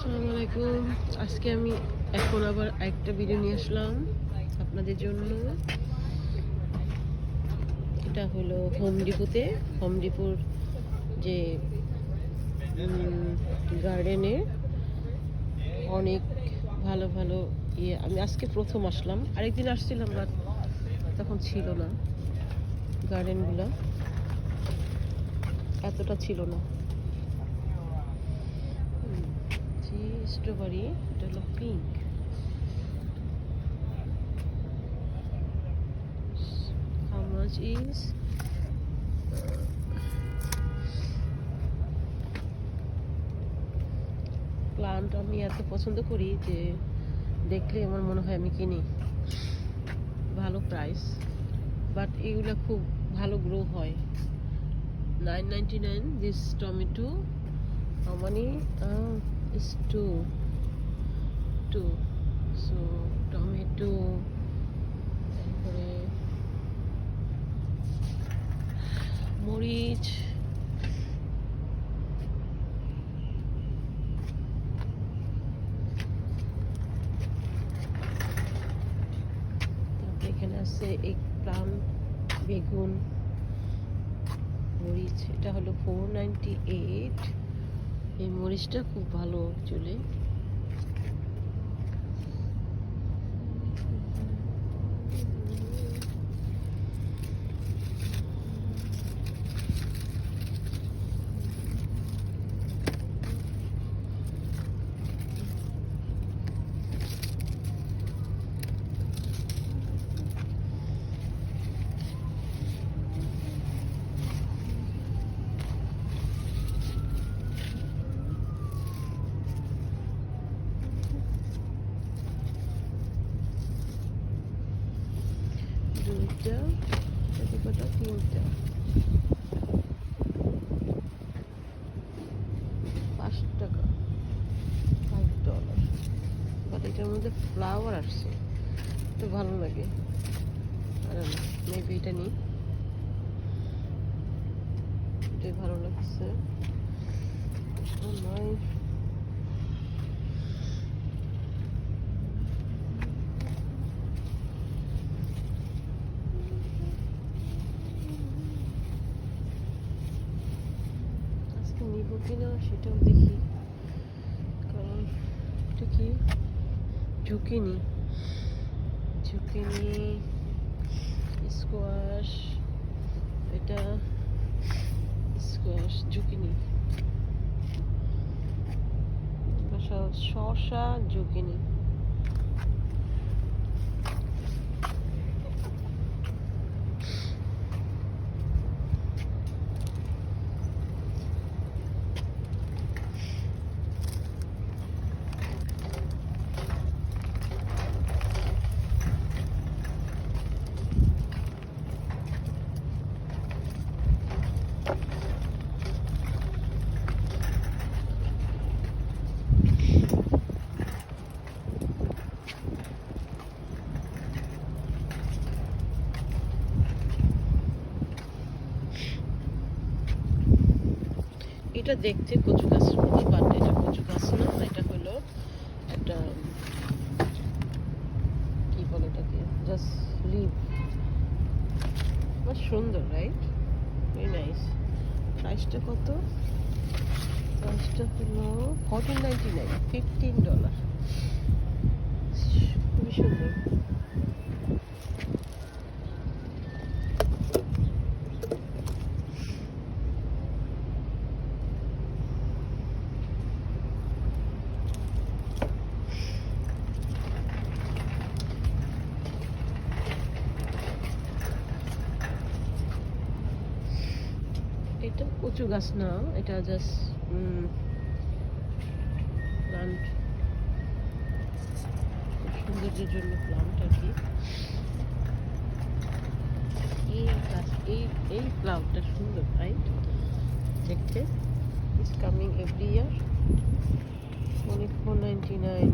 আসসালামু আলাইকুম। আজকে আমি এখন আবার একটা ভিডিও নিয়ে আসলাম আপনাদের জন্য। এটা হলো হোম ডিপোর যে গার্ডেনে অনেক ভালো ভালো আমি আজকে প্রথম আসলাম, আরেকদিন আসছিলাম বাট তখন ছিল না, গার্ডেনগুলো এতটা ছিল না। স্ট্রবেরি, এটা হলো pink. How much is plant আমি এত পছন্দ করি যে দেখলে আমার মনে হয় আমি কিনি। ভালো প্রাইস, বাট এগুলো খুব ভালো গ্রো হয়। 9.99 this tomato. How many? Is two. So tomato, তারপরে মরিচ, তারপরে এখানে আছে এগ প্লান্ট, বেগুন, মরিচ। এটা হলো 498। এই মরিচটা খুব ভালো চলে। দুইটা, কটা, তিনটা, 5 টাকা, $5। বাট এটার মধ্যে ফ্লাওয়ার আসছে, তো ভালো লাগে। আর মেবি এটা নিই, এটাই ভালো লাগছে। আজকে নিব কিনা সেটাও দেখি, কারণ এটা কি ঝুঁকিনি স্কোয়াশ, এটা স্কোয়াশ ঝুঁকিনি, শসা ঝুঁকিনি। এটা দেখতে কচু গাছের মতো, বাট এটা কচু গাছ না, এটা হলো একটা কি বলে এটাকে, জাস্ট লিভ। বাট সুন্দর, রাইট? Very nice. প্রাইসটা কত? প্রাইসটা হলো $14.99, $15। খুবই সুন্দর। এটা কচু গাছ না, এটা জাস্ট প্লান্ট, সৌন্দর্যের জন্য প্লান্ট আর কি। এই প্লান্টটা সুন্দর, রাইট? দেখতে is coming every year, only $4.99।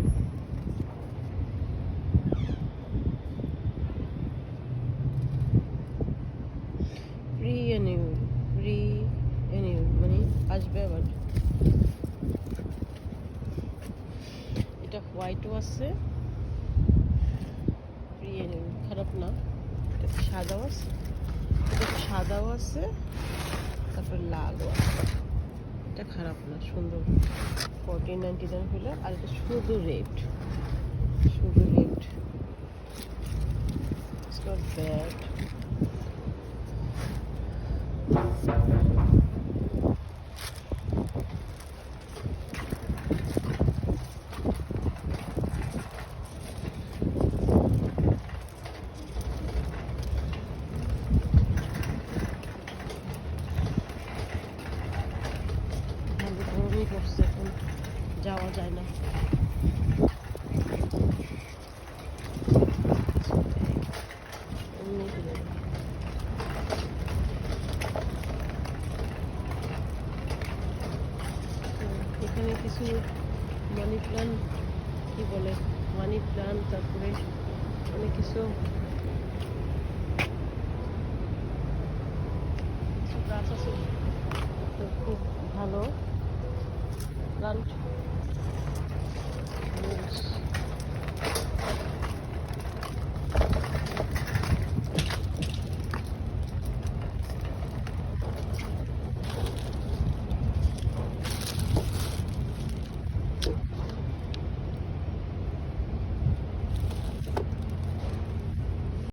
মানে আসবে আবার। এটা হোয়াইটও আছে, খারাপ না। এটা সাদাও আছে, এটা সাদাও আছে, তারপর লালও আছে। এটা খারাপ না, সুন্দর। 14.99 হলো। আর এটা শুধু রেড, শুধু রেড। It's not bad. গরমই পড়ছে, এখন যাওয়া যায় না। এখানে কিছু মানি প্ল্যান্ট, কি বলে, মানি প্ল্যান্ট, তারপরে অনেক কিছু গাছ আছে, তো খুব ভালো প্ল্যান্ট।